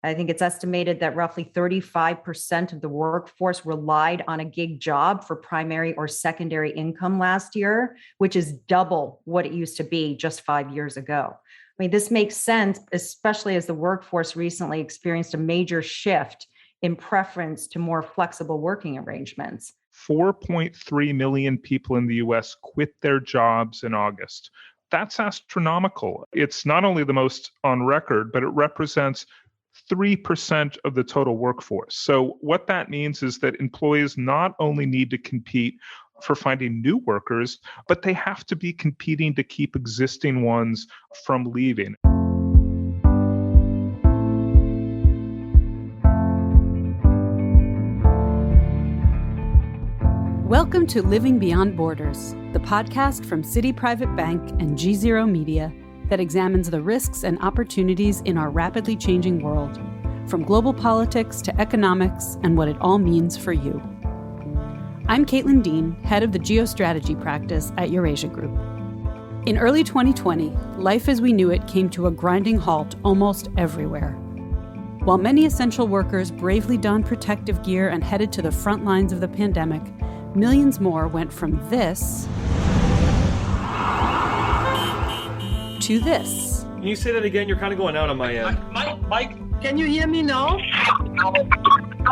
I think it's estimated that roughly 35% of the workforce relied on a gig job for primary or secondary income last year, which is double what it used to be just 5 years ago. I mean, this makes sense, especially as the workforce recently experienced a major shift in preference to more flexible working arrangements. 4.3 million people in the US quit their jobs in August. That's astronomical. It's not only the most on record, but it represents 3% of the total workforce. So what that means is that employees not only need to compete for finding new workers, but they have to be competing to keep existing ones from leaving. Welcome to Living Beyond Borders, the podcast from Citi Private Bank and GZERO Media that examines the risks and opportunities in our rapidly changing world, from global politics to economics and what it all means for you. I'm Caitlin Dean, head of the Geostrategy Practice at Eurasia Group. In early 2020, life as we knew it came to a grinding halt almost everywhere. While many essential workers bravely donned protective gear and headed to the front lines of the pandemic, millions more went from this to this. Can you say that again? You're kind of going out on my end. Mike, can you hear me now?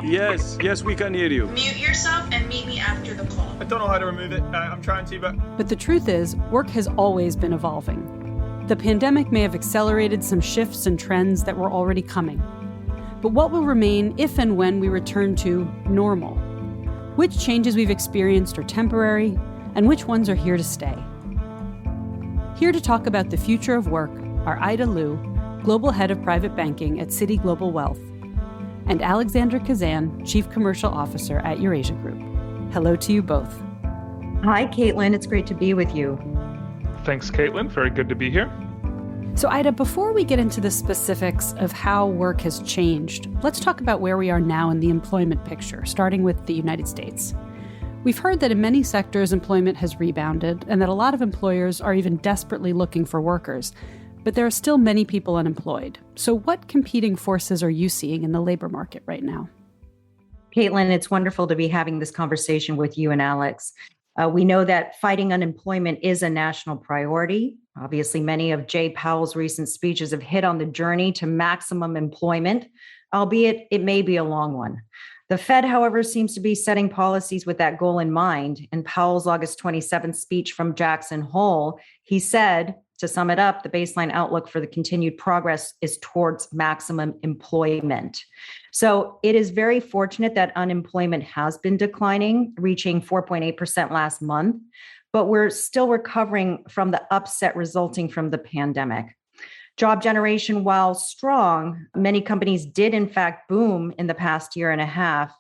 Yes, we can hear you. Mute yourself and meet me after the call. I don't know how to remove it. I'm trying to, But the truth is, work has always been evolving. The pandemic may have accelerated some shifts and trends that were already coming. But what will remain if and when we return to normal? Which changes we've experienced are temporary, and which ones are here to stay? Here to talk about the future of work are Ida Liu, Global Head of Private Banking at Citi Global Wealth, and Alexander Kazan, Chief Commercial Officer at Eurasia Group. Hello to you both. Hi, Caitlin. It's great to be with you. Thanks, Caitlin. Very good to be here. So, Ida, before we get into the specifics of how work has changed, let's talk about where we are now in the employment picture, starting with the United States. We've heard that in many sectors, employment has rebounded and that a lot of employers are even desperately looking for workers. But there are still many people unemployed. So what competing forces are you seeing in the labor market right now? Caitlin, it's wonderful to be having this conversation with you and Alex. We know that fighting unemployment is a national priority. Obviously, many of Jay Powell's recent speeches have hit on the journey to maximum employment, albeit it may be a long one. The Fed, however, seems to be setting policies with that goal in mind. In Powell's August 27th speech from Jackson Hole, he said, to sum it up, the baseline outlook for the continued progress is towards maximum employment. So it is very fortunate that unemployment has been declining, reaching 4.8% last month, but we're still recovering from the upset resulting from the pandemic. Job generation, while strong, many companies did in fact boom in the past year and a half.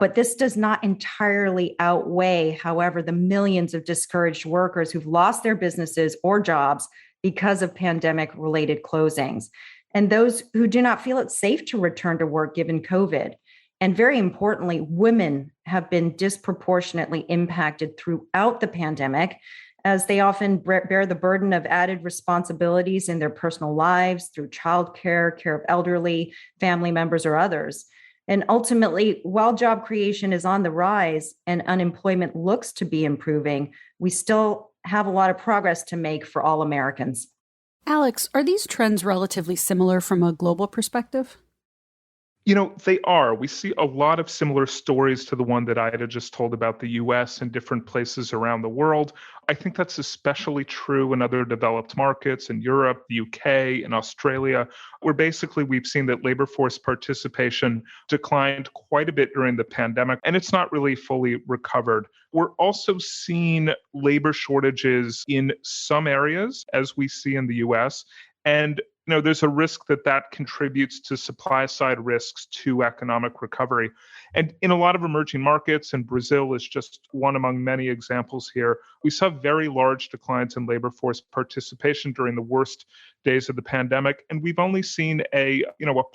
But this does not entirely outweigh, however, the millions of discouraged workers who've lost their businesses or jobs because of pandemic-related closings, and those who do not feel it's safe to return to work given COVID. And very importantly, women have been disproportionately impacted throughout the pandemic, as they often bear the burden of added responsibilities in their personal lives through childcare, care of elderly, family members, or others. And ultimately, while job creation is on the rise and unemployment looks to be improving, we still have a lot of progress to make for all Americans. Alex, are these trends relatively similar from a global perspective? You know, they are. We see a lot of similar stories to the one that Ida just told about the US and different places around the world. I think that's especially true in other developed markets in Europe, the UK, and Australia, where basically we've seen that labor force participation declined quite a bit during the pandemic, and it's not really fully recovered. We're also seeing labor shortages in some areas, as we see in the US, and there's a risk that that contributes to supply side risks to economic recovery. And in a lot of emerging markets, and Brazil is just one among many examples here, we saw very large declines in labor force participation during the worst days of the pandemic. And we've only seen a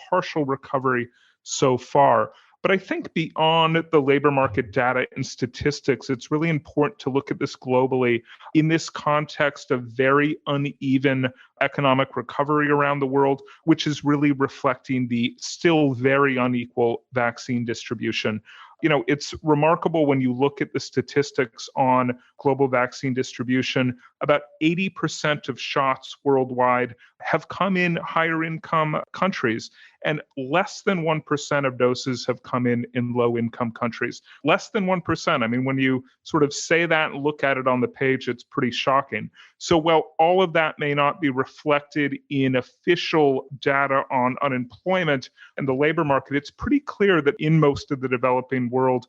partial recovery so far. But I think beyond the labor market data and statistics, it's really important to look at this globally in this context of very uneven economic recovery around the world, which is really reflecting the still very unequal vaccine distribution. It's remarkable when you look at the statistics on global vaccine distribution. About 80% of shots worldwide have come in higher income countries, and less than 1% of doses have come in low income countries. Less than 1%. I mean, when you sort of say that and look at it on the page, it's pretty shocking. So while all of that may not be reflected in official data on unemployment and the labor market, it's pretty clear that in most of the developing world,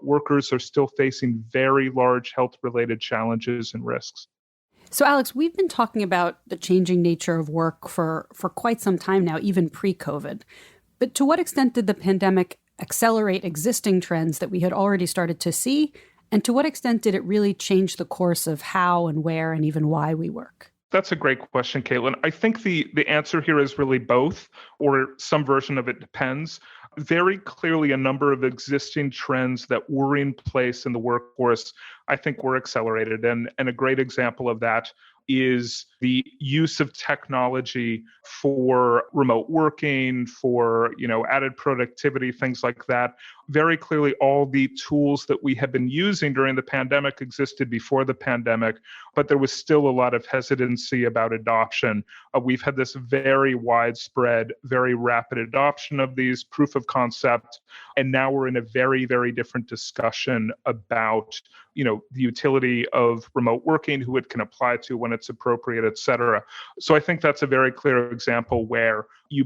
workers are still facing very large health-related challenges and risks. So, Alex, we've been talking about the changing nature of work for quite some time now, even pre-COVID. But to what extent did the pandemic accelerate existing trends that we had already started to see? And to what extent did it really change the course of how and where and even why we work? That's a great question, Caitlin. I think the answer here is really both, or some version of it depends. Very clearly, a number of existing trends that were in place in the workforce, I think, were accelerated. And a great example of that is the use of technology for remote working, for added productivity, things like that. Very clearly, all the tools that we had been using during the pandemic existed before the pandemic, but there was still a lot of hesitancy about adoption. We've had this very widespread, very rapid adoption of these proof of concept, and now we're in a very, very different discussion about the utility of remote working, who it can apply to when it's appropriate, et cetera. So I think that's a very clear example where you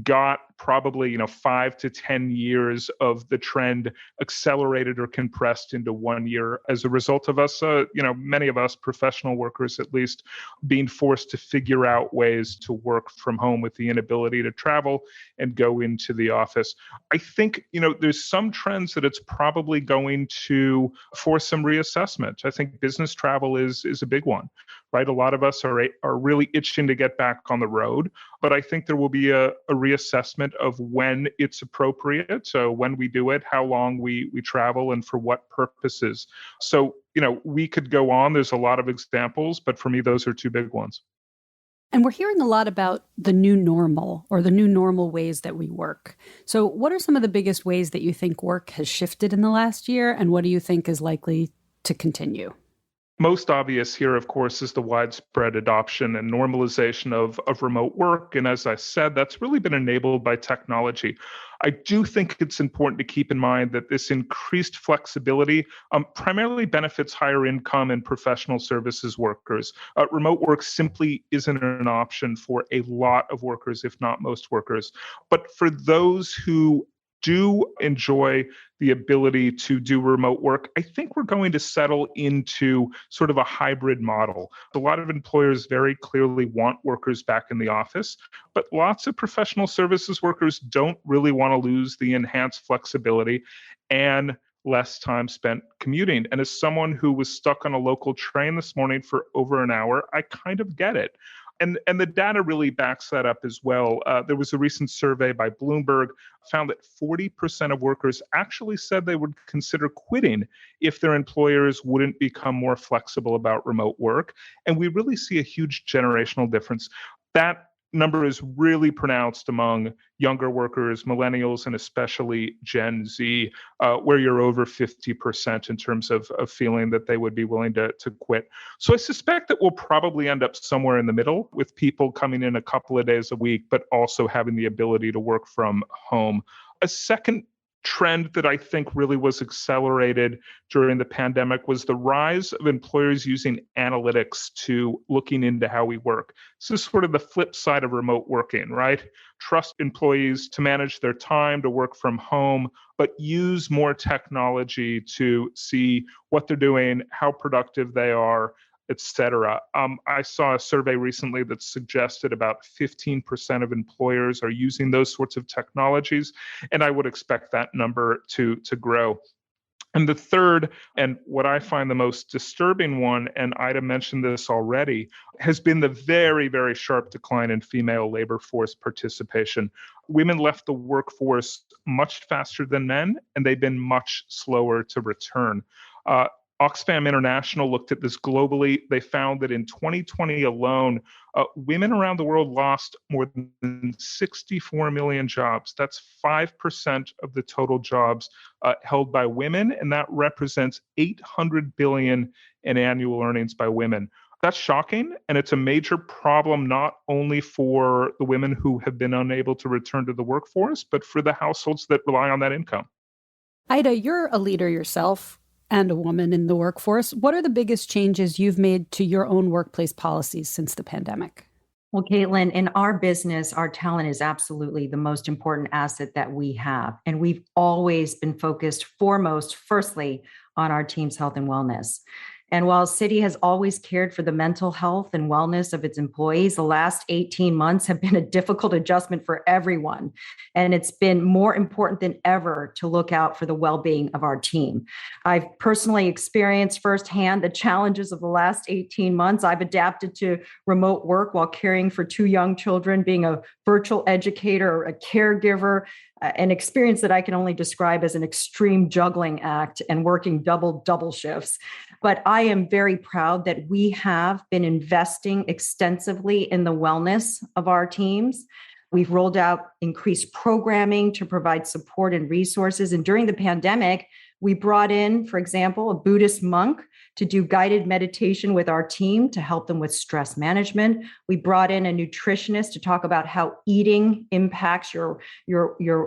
got probably 5 to 10 years of the trend accelerated or compressed into 1 year as a result of us, many of us professional workers at least, being forced to figure out ways to work from home with the inability to travel and go into the office. I think there's some trends that it's probably going to force some reassessment. I think business travel is a big one, right? A lot of us are really itching to get back on the road, but I think there will be a reassessment of when it's appropriate, so when we do it, how long we travel, and for what purposes. So, we could go on. There's a lot of examples, but for me, those are two big ones. And we're hearing a lot about the new normal or the new normal ways that we work. So what are some of the biggest ways that you think work has shifted in the last year, and what do you think is likely to continue? Most obvious here, of course, is the widespread adoption and normalization of remote work. And as I said, that's really been enabled by technology. I do think it's important to keep in mind that this increased flexibility primarily benefits higher income and professional services workers. Remote work simply isn't an option for a lot of workers, if not most workers. But for those who do enjoy the ability to do remote work, I think we're going to settle into sort of a hybrid model. A lot of employers very clearly want workers back in the office, but lots of professional services workers don't really want to lose the enhanced flexibility and less time spent commuting. And as someone who was stuck on a local train this morning for over an hour, I kind of get it. And the data really backs that up as well. There was a recent survey by Bloomberg, found that 40% of workers actually said they would consider quitting if their employers wouldn't become more flexible about remote work. And we really see a huge generational difference. That number is really pronounced among younger workers, millennials, and especially Gen Z, where you're over 50% in terms of feeling that they would be willing to quit. So I suspect that we'll probably end up somewhere in the middle, with people coming in a couple of days a week, but also having the ability to work from home. A second trend that I think really was accelerated during the pandemic was the rise of employers using analytics to looking into how we work. This is sort of the flip side of remote working, right? Trust employees to manage their time, to work from home, but use more technology to see what they're doing, how productive they are, et cetera. I saw a survey recently that suggested about 15% of employers are using those sorts of technologies, and I would expect that number to grow. And the third, and what I find the most disturbing one, and Ida mentioned this already, has been the very, very sharp decline in female labor force participation. Women left the workforce much faster than men, and they've been much slower to return. Oxfam International looked at this globally. They found that in 2020 alone, women around the world lost more than 64 million jobs. That's 5% of the total jobs held by women, and that represents 800 billion in annual earnings by women. That's shocking, and it's a major problem not only for the women who have been unable to return to the workforce, but for the households that rely on that income. Ida, you're a leader yourself and a woman in the workforce. What are the biggest changes you've made to your own workplace policies since the pandemic? Well, Caitlin, in our business, our talent is absolutely the most important asset that we have. And we've always been focused firstly, on our team's health and wellness. And while Citi has always cared for the mental health and wellness of its employees, the last 18 months have been a difficult adjustment for everyone. And it's been more important than ever to look out for the well-being of our team. I've personally experienced firsthand the challenges of the last 18 months. I've adapted to remote work while caring for 2 young children, being a virtual educator, a caregiver, an experience that I can only describe as an extreme juggling act and working double shifts. But I am very proud that we have been investing extensively in the wellness of our teams. We've rolled out increased programming to provide support and resources. And during the pandemic, we brought in, for example, a Buddhist monk to do guided meditation with our team to help them with stress management. We brought in a nutritionist to talk about how eating impacts your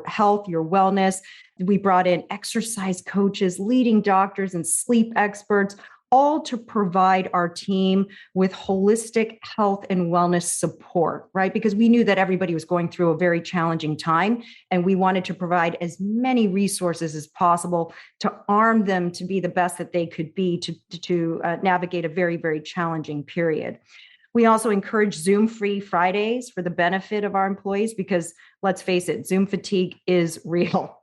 health, your wellness. We brought in exercise coaches, leading doctors, and sleep experts, all to provide our team with holistic health and wellness support, right? Because we knew that everybody was going through a very challenging time, and we wanted to provide as many resources as possible to arm them to be the best that they could be to navigate a very, very challenging period. We also encourage Zoom-free Fridays for the benefit of our employees because, let's face it, Zoom fatigue is real.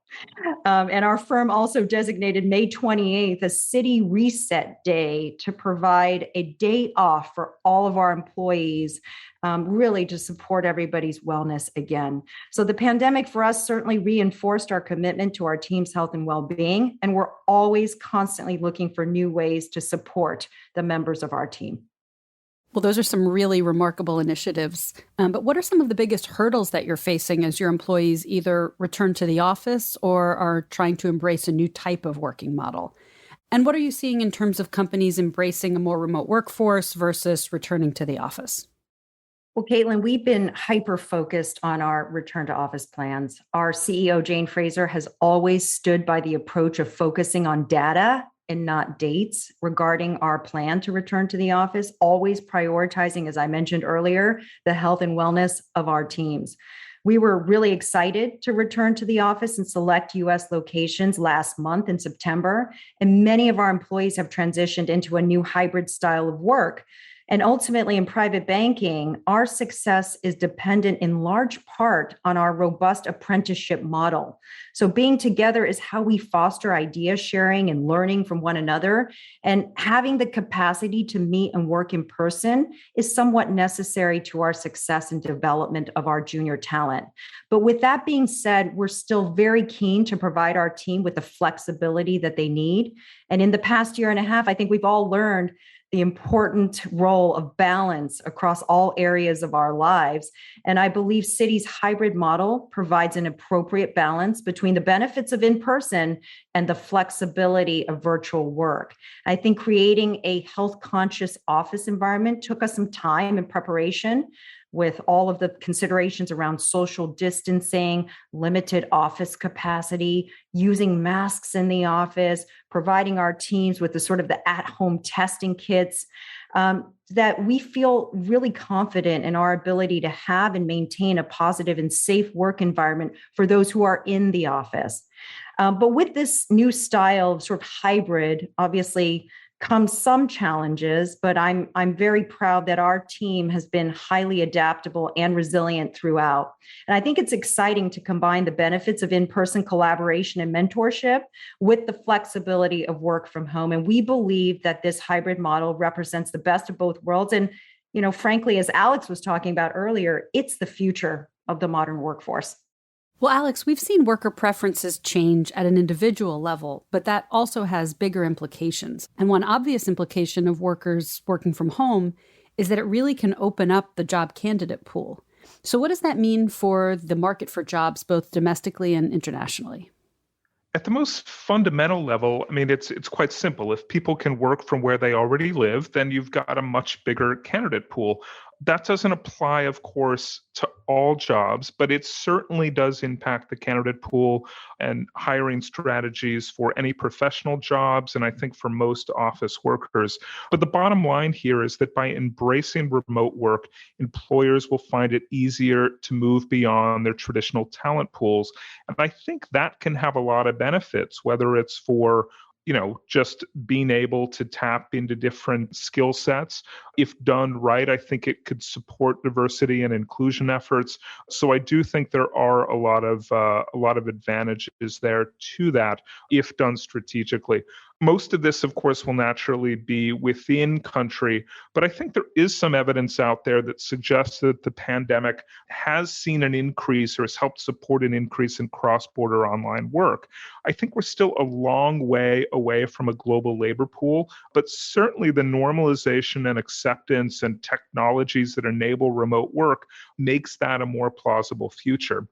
And our firm also designated May 28th a Citi Reset Day to provide a day off for all of our employees, really to support everybody's wellness again. So the pandemic for us certainly reinforced our commitment to our team's health and well-being, and we're always constantly looking for new ways to support the members of our team. Well, those are some really remarkable initiatives. But what are some of the biggest hurdles that you're facing as your employees either return to the office or are trying to embrace a new type of working model? And what are you seeing in terms of companies embracing a more remote workforce versus returning to the office? Well, Caitlin, we've been hyper-focused on our return to office plans. Our CEO, Jane Fraser, has always stood by the approach of focusing on data and not dates regarding our plan to return to the office, always prioritizing, as I mentioned earlier, the health and wellness of our teams. We were really excited to return to the office in select U.S. locations last month in September, and many of our employees have transitioned into a new hybrid style of work. And ultimately, in private banking, our success is dependent in large part on our robust apprenticeship model. So being together is how we foster idea sharing and learning from one another. And having the capacity to meet and work in person is somewhat necessary to our success and development of our junior talent. But with that being said, we're still very keen to provide our team with the flexibility that they need. And in the past year and a half, I think we've all learned the important role of balance across all areas of our lives. And I believe Citi's hybrid model provides an appropriate balance between the benefits of in-person and the flexibility of virtual work. I think creating a health-conscious office environment took us some time and preparation, with all of the considerations around social distancing, limited office capacity, using masks in the office, providing our teams with the sort of the at-home testing kits, that we feel really confident in our ability to have and maintain a positive and safe work environment for those who are in the office. But with this new style of sort of hybrid, obviously, come some challenges, but I'm very proud that our team has been highly adaptable and resilient throughout. And I think it's exciting to combine the benefits of in-person collaboration and mentorship with the flexibility of work from home. And we believe that this hybrid model represents the best of both worlds. And, frankly, as Alex was talking about earlier, it's the future of the modern workforce. Well, Alex, we've seen worker preferences change at an individual level, but that also has bigger implications. And one obvious implication of workers working from home is that it really can open up the job candidate pool. So what does that mean for the market for jobs, both domestically and internationally? At the most fundamental level, it's quite simple. If people can work from where they already live, then you've got a much bigger candidate pool. That doesn't apply, of course, to all jobs, but it certainly does impact the candidate pool and hiring strategies for any professional jobs, and I think for most office workers. But the bottom line here is that by embracing remote work, employers will find it easier to move beyond their traditional talent pools. And I think that can have a lot of benefits, whether it's for just being able to tap into different skill sets. If done right, I think it could support diversity and inclusion efforts. So I do think there are a lot of advantages there to that if done strategically. Most of this, of course, will naturally be within country, but I think there is some evidence out there that suggests that the pandemic has seen an increase or has helped support an increase in cross-border online work. I think we're still a long way away from a global labor pool, but certainly the normalization and acceptance and technologies that enable remote work makes that a more plausible future.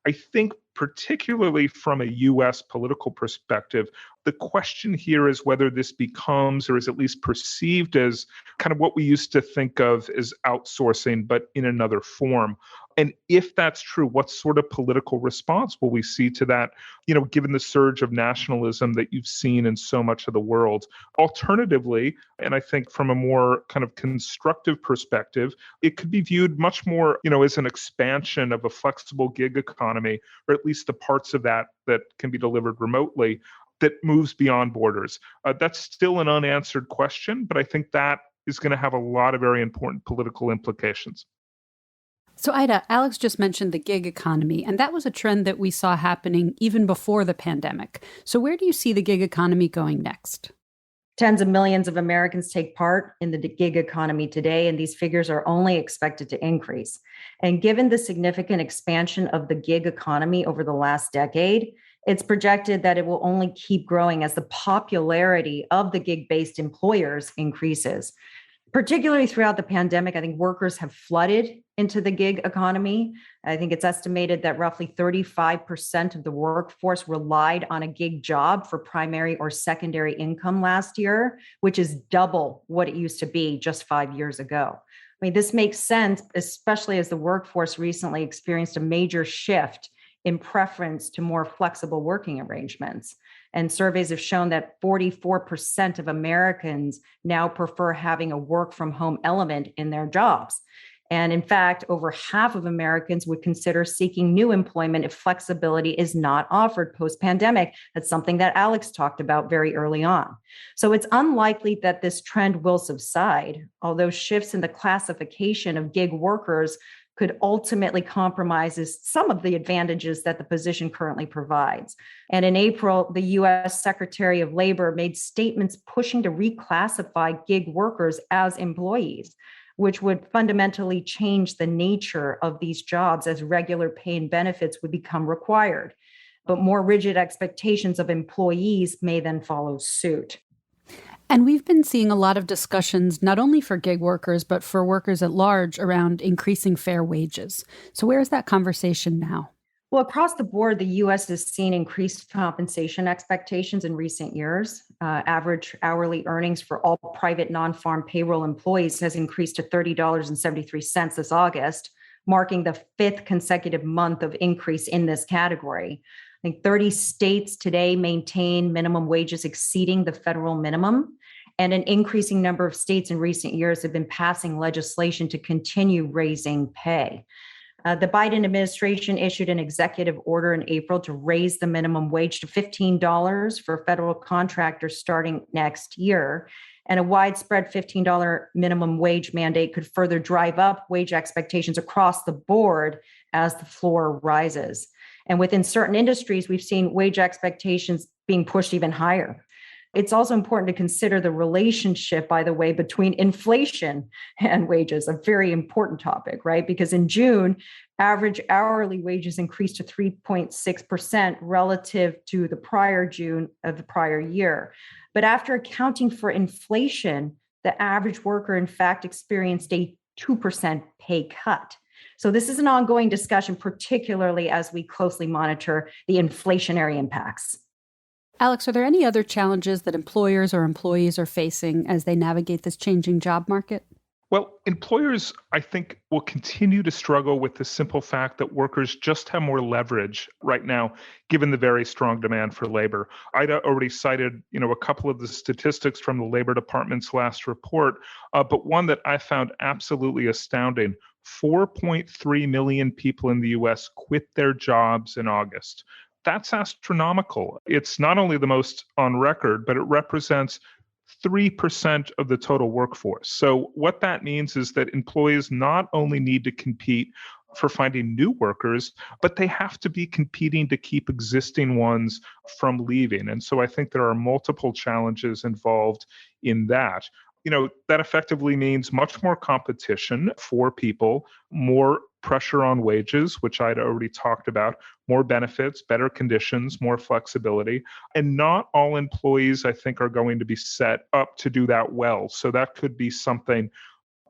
I think particularly from a U.S. political perspective, the question here is whether this becomes or is at least perceived as kind of what we used to think of as outsourcing, but in another form. And if that's true, what sort of political response will we see to that, given the surge of nationalism that you've seen in so much of the world? Alternatively, and I think from a more kind of constructive perspective, it could be viewed much more, as an expansion of a flexible gig economy, or at least the parts of that can be delivered remotely, that moves beyond borders. That's still an unanswered question, but I think that is going to have a lot of very important political implications. So Ida, Alex just mentioned the gig economy, and that was a trend that we saw happening even before the pandemic. So where do you see the gig economy going next? Tens of millions of Americans take part in the gig economy today, and these figures are only expected to increase. And given the significant expansion of the gig economy over the last decade, it's projected that it will only keep growing as the popularity of the gig-based employers increases. Particularly throughout the pandemic, I think workers have flooded into the gig economy. I think it's estimated that roughly 35% of the workforce relied on a gig job for primary or secondary income last year, which is double what it used to be just 5 years ago. This makes sense, especially as the workforce recently experienced a major shift in preference to more flexible working arrangements. And surveys have shown that 44% of Americans now prefer having a work from home element in their jobs. And in fact, over half of Americans would consider seeking new employment if flexibility is not offered post-pandemic. That's something that Alex talked about very early on. So it's unlikely that this trend will subside, although shifts in the classification of gig workers could ultimately compromise some of the advantages that the position currently provides. And in April, the U.S. Secretary of Labor made statements pushing to reclassify gig workers as employees, which would fundamentally change the nature of these jobs as regular pay and benefits would become required. But more rigid expectations of employees may then follow suit. And we've been seeing a lot of discussions, not only for gig workers, but for workers at large around increasing fair wages. So where is that conversation now? Well, across the board, the U.S. has seen increased compensation expectations in recent years. Average hourly earnings for all private non-farm payroll employees has increased to $30.73 this August, marking the fifth consecutive month of increase in this category. I think 30 states today maintain minimum wages exceeding the federal minimum, and an increasing number of states in recent years have been passing legislation to continue raising pay. The Biden administration issued an executive order in April to raise the minimum wage to $15 for federal contractors starting next year. And a widespread $15 minimum wage mandate could further drive up wage expectations across the board as the floor rises. And within certain industries, we've seen wage expectations being pushed even higher. It's also important to consider the relationship, by the way, between inflation and wages, a very important topic, right? Because in June, average hourly wages increased to 3.6% relative to the prior June of the prior year. But after accounting for inflation, the average worker, in fact, experienced a 2% pay cut. So this is an ongoing discussion, particularly as we closely monitor the inflationary impacts. Alex, are there any other challenges that employers or employees are facing as they navigate this changing job market? Well, employers, I think, will continue to struggle with the simple fact that workers just have more leverage right now, given the very strong demand for labor. Ida already cited, a couple of the statistics from the Labor Department's last report, but one that I found absolutely astounding: 4.3 million people in the U.S. quit their jobs in August. That's astronomical. It's not only the most on record, but it represents 3% of the total workforce. So what that means is that employees not only need to compete for finding new workers, but they have to be competing to keep existing ones from leaving. And so I think there are multiple challenges involved in that. That effectively means much more competition for people, more pressure on wages, which I'd already talked about, more benefits, better conditions, more flexibility. And not all employees, I think, are going to be set up to do that well. So that could be something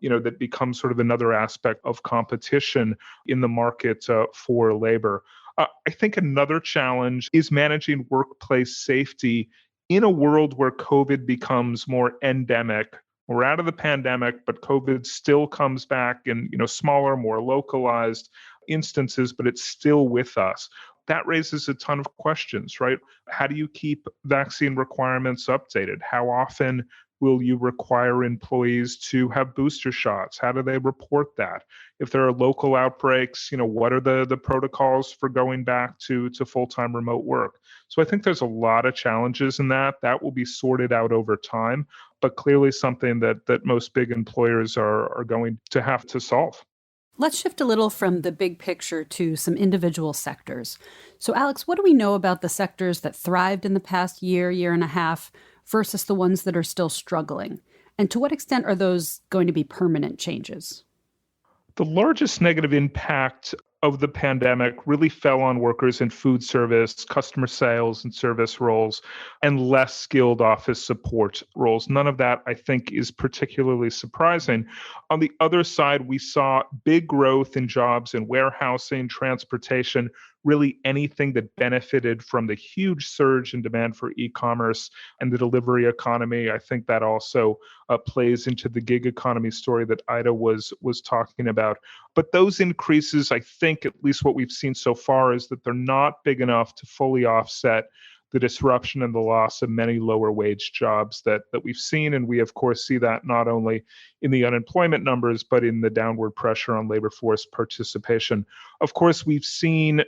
that becomes sort of another aspect of competition in the market for labor. I think another challenge is managing workplace safety in a world where COVID becomes more endemic. We're out of the pandemic, but COVID still comes back in, smaller, more localized instances, but it's still with us. That raises a ton of questions, right? How do you keep vaccine requirements updated? How often will you require employees to have booster shots? How do they report that? If there are local outbreaks, what are the protocols for going back to full-time remote work? So I think there's a lot of challenges in that. That will be sorted out over time, but clearly something that most big employers are going to have to solve. Let's shift a little from the big picture to some individual sectors. So Alex, what do we know about the sectors that thrived in the past year and a half versus the ones that are still struggling? And to what extent are those going to be permanent changes? The largest negative impact of the pandemic really fell on workers in food service, customer sales and service roles, and less skilled office support roles. None of that, I think, is particularly surprising. On the other side, we saw big growth in jobs in warehousing, transportation, really anything that benefited from the huge surge in demand for e-commerce and the delivery economy. I think that also plays into the gig economy story that Ida was talking about. But those increases, I think, at least what we've seen so far, is that they're not big enough to fully offset the disruption and the loss of many lower wage jobs that we've seen. And we, of course, see that not only in the unemployment numbers, but in the downward pressure on labor force participation. Of course, we've seen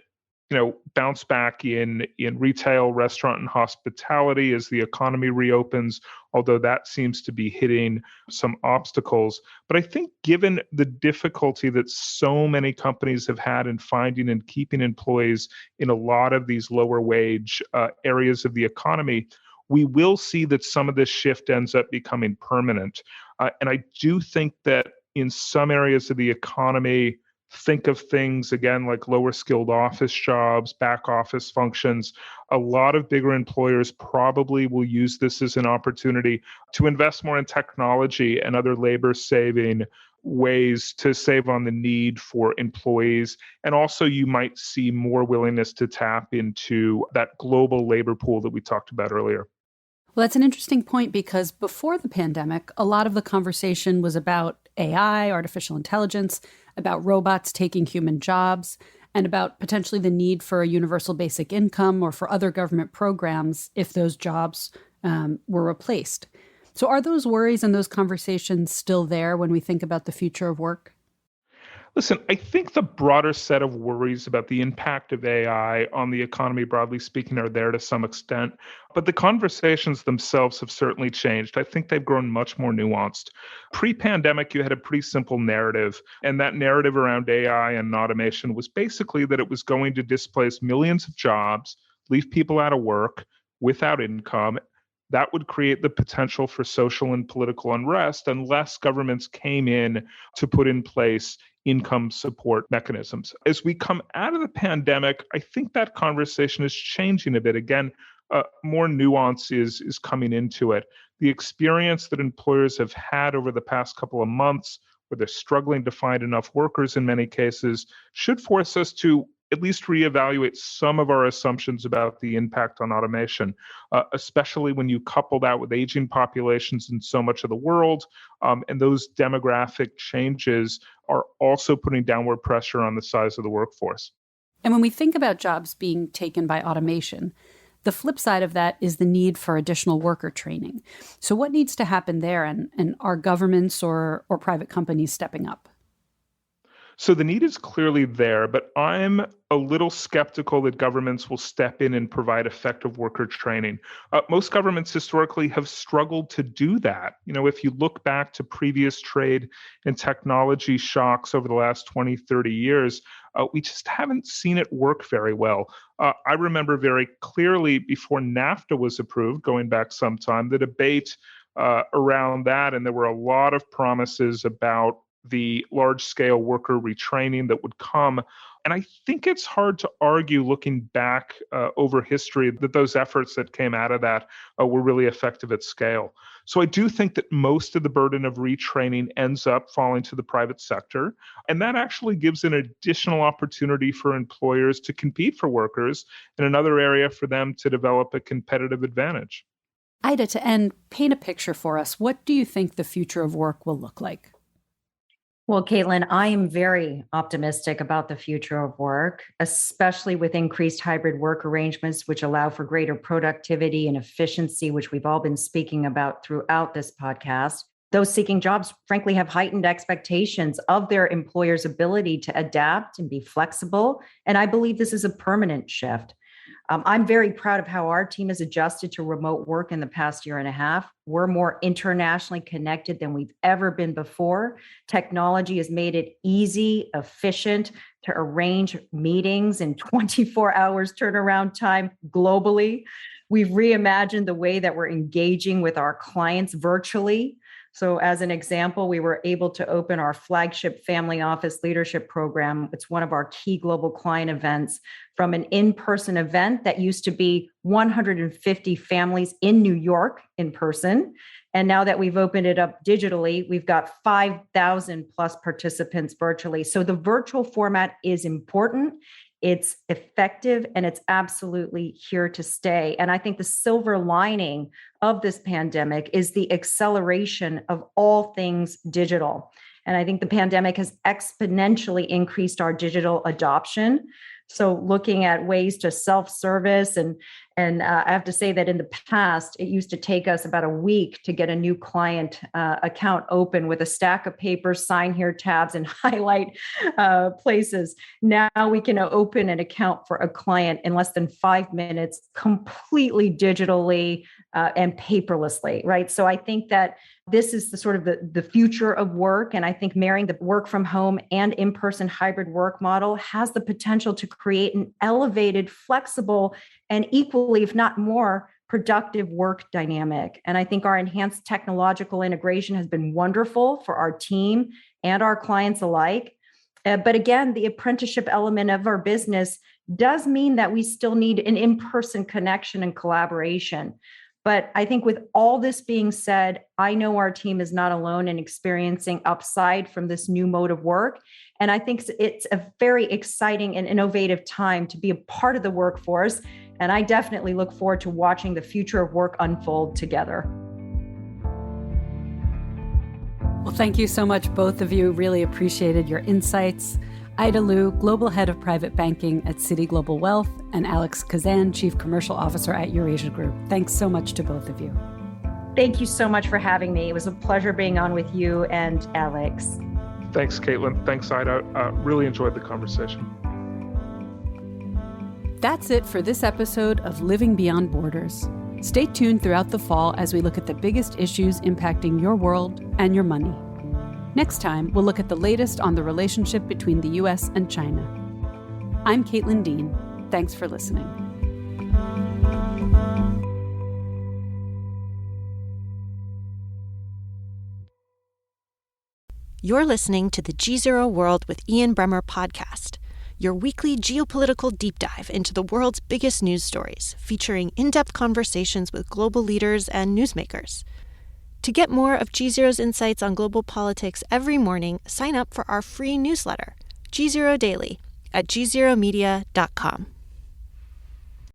bounce back in retail, restaurant, and hospitality as the economy reopens, although that seems to be hitting some obstacles. But I think given the difficulty that so many companies have had in finding and keeping employees in a lot of these lower wage areas of the economy, we will see that some of this shift ends up becoming permanent. And I do think that in some areas of the economy, think of things, again, like lower skilled office jobs, back office functions. A lot of bigger employers probably will use this as an opportunity to invest more in technology and other labor saving ways to save on the need for employees. And also you might see more willingness to tap into that global labor pool that we talked about earlier. Well, that's an interesting point because before the pandemic, a lot of the conversation was about AI, artificial intelligence, about robots taking human jobs, and about potentially the need for a universal basic income or for other government programs if those jobs were replaced. So are those worries and those conversations still there when we think about the future of work? Listen, I think the broader set of worries about the impact of AI on the economy, broadly speaking, are there to some extent. But the conversations themselves have certainly changed. I think they've grown much more nuanced. Pre-pandemic, you had a pretty simple narrative. And that narrative around AI and automation was basically that it was going to displace millions of jobs, leave people out of work, without income. That would create the potential for social and political unrest unless governments came in to put in place income support mechanisms. As we come out of the pandemic, I think that conversation is changing a bit. Again, more nuance is coming into it. The experience that employers have had over the past couple of months, where they're struggling to find enough workers in many cases, should force us to at least reevaluate some of our assumptions about the impact on automation, especially when you couple that with aging populations in so much of the world. And those demographic changes are also putting downward pressure on the size of the workforce. And when we think about jobs being taken by automation, the flip side of that is the need for additional worker training. So what needs to happen there, and are governments or private companies stepping up? So the need is clearly there, but I'm a little skeptical that governments will step in and provide effective worker training. Most governments historically have struggled to do that. If you look back to previous trade and technology shocks over the last 20, 30 years, we just haven't seen it work very well. I remember very clearly before NAFTA was approved, going back some time, the debate around that, and there were a lot of promises about the large-scale worker retraining that would come. And I think it's hard to argue, looking back over history, that those efforts that came out of that were really effective at scale. So I do think that most of the burden of retraining ends up falling to the private sector. And that actually gives an additional opportunity for employers to compete for workers, and another area for them to develop a competitive advantage. Ida, to end, paint a picture for us. What do you think the future of work will look like? Well, Caitlin, I am very optimistic about the future of work, especially with increased hybrid work arrangements, which allow for greater productivity and efficiency, which we've all been speaking about throughout this podcast. Those seeking jobs, frankly, have heightened expectations of their employer's ability to adapt and be flexible. And I believe this is a permanent shift. I'm very proud of how our team has adjusted to remote work in the past year and a half. We're more internationally connected than we've ever been before. Technology has made it easy, efficient to arrange meetings in 24 hours turnaround time globally. We've reimagined the way that we're engaging with our clients virtually. So as an example, we were able to open our flagship family office leadership program. It's one of our key global client events, from an in-person event that used to be 150 families in New York in person. And now that we've opened it up digitally, we've got 5,000 plus participants virtually. So the virtual format is important. It's effective, and it's absolutely here to stay. And I think the silver lining of this pandemic is the acceleration of all things digital. And I think the pandemic has exponentially increased our digital adoption. So looking at ways to self-service, and I have to say that in the past, it used to take us about a week to get a new client account open with a stack of papers, sign here tabs, and highlight places. Now we can open an account for a client in less than 5 minutes, completely digitally and paperlessly, right? So I think that this is the sort of the future of work. And I think marrying the work from home and in-person hybrid work model has the potential to create an elevated, flexible, and equally, if not more, productive work dynamic. And I think our enhanced technological integration has been wonderful for our team and our clients alike. But again, the apprenticeship element of our business does mean that we still need an in-person connection and collaboration. But I think with all this being said, I know our team is not alone in experiencing upside from this new mode of work. And I think it's a very exciting and innovative time to be a part of the workforce. And I definitely look forward to watching the future of work unfold together. Well, thank you so much, both of you. Really appreciated your insights. Ida Liu, Global Head of Private Banking at Citi Global Wealth, and Alex Kazan, Chief Commercial Officer at Eurasia Group. Thanks so much to both of you. Thank you so much for having me. It was a pleasure being on with you and Alex. Thanks, Caitlin. Thanks, Ida. Really enjoyed the conversation. That's it for this episode of Living Beyond Borders. Stay tuned throughout the fall as we look at the biggest issues impacting your world and your money. Next time, we'll look at the latest on the relationship between the U.S. and China. I'm Caitlin Dean. Thanks for listening. You're listening to the GZERO World with Ian Bremmer podcast, your weekly geopolitical deep dive into the world's biggest news stories, featuring in-depth conversations with global leaders and newsmakers. To get more of GZERO's insights on global politics every morning, sign up for our free newsletter, GZERO Daily, at gzeromedia.com.